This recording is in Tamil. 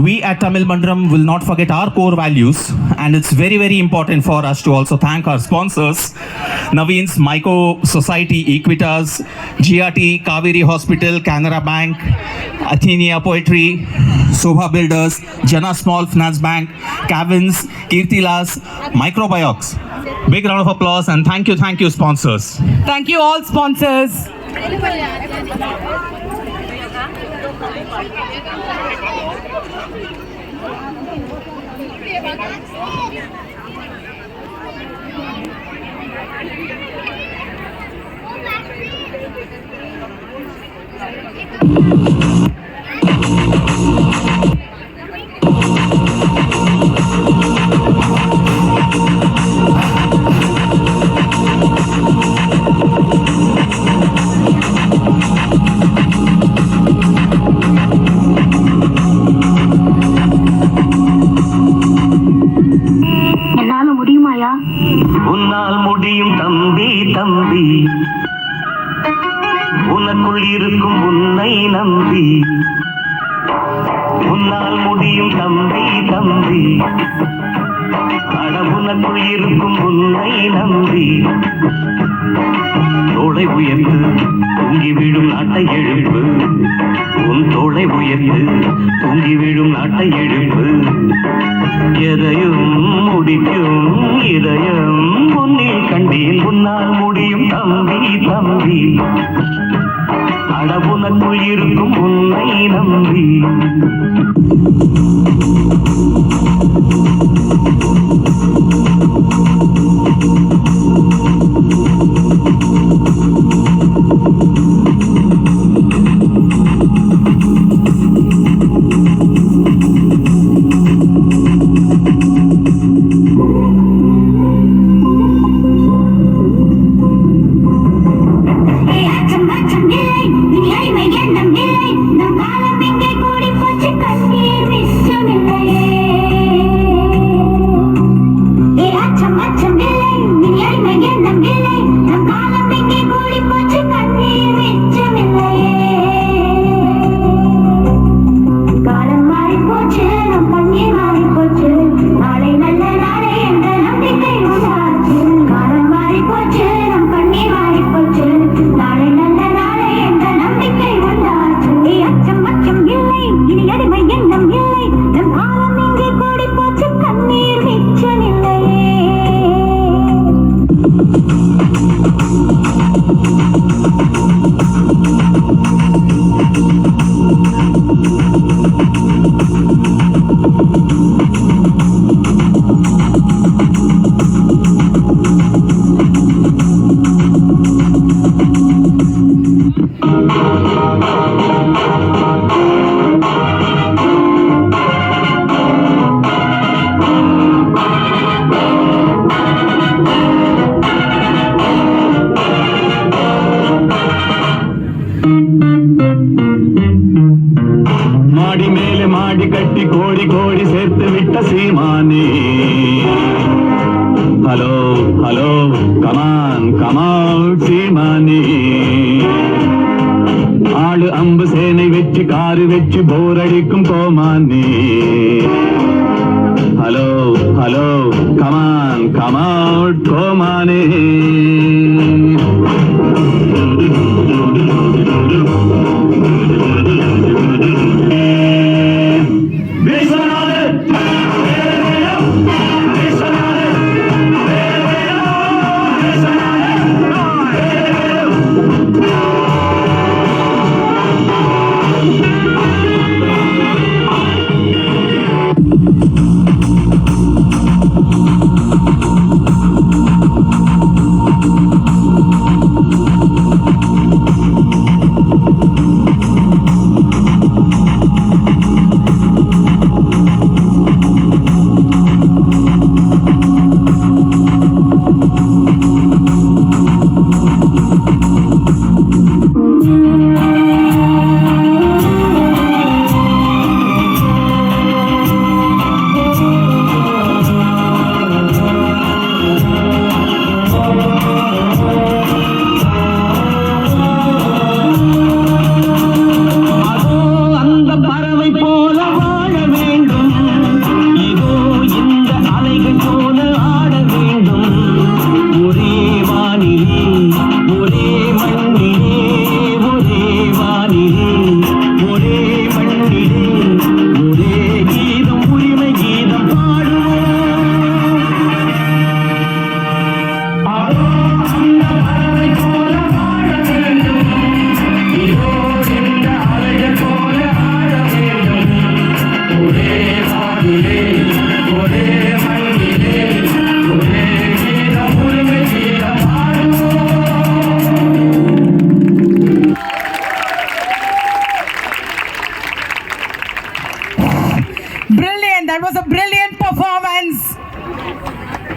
we at Tamil Mandram will not forget our core values, and it's very, very important for us to also thank our sponsors, Naveen's Myco Society, Equitas, GRT, Kaveri Hospital, Canara Bank, Athenia Poetry, Sobha Builders, Jana Small Finance Bank, Cavins, Kirtilas, Microbiox. Big round of applause and thank you sponsors. Thank you all sponsors. உன்னால் முடியும் தம்பி தம்பி, உனக்குள் இருக்கும் உன்னை நம்பி. உன்னால் முடியும் தம்பி தம்பி, அட உனக்குள் இருக்கும் உன்னை நம்பி. தோளை உயர்த்து தூங்கி விழும் நாட்டை எழுப்பு, உன் தோளை உயர்த்து தூங்கி விழும் நாட்டை எழுப்பு. எதையும் முடிக்கும் இதயம் உன்னில் கண்டேன். உன்னால் முடியும் தம்பி தம்பி, அட உனக்குள் இருக்கும் உன்னை நம்பி. மாடி மேலே மாடி கட்டி கோடி கோடி சேர்த்து விட்ட சீமானே. ஹலோ ஹலோ கமான் கமான் சீமானே. ஆளு அம்பு சேனை வெச்சு காரு வெச்சு போரடிக்கும் கோமானே. ஹலோ ஹலோ கமான் கமான் கோமானே. This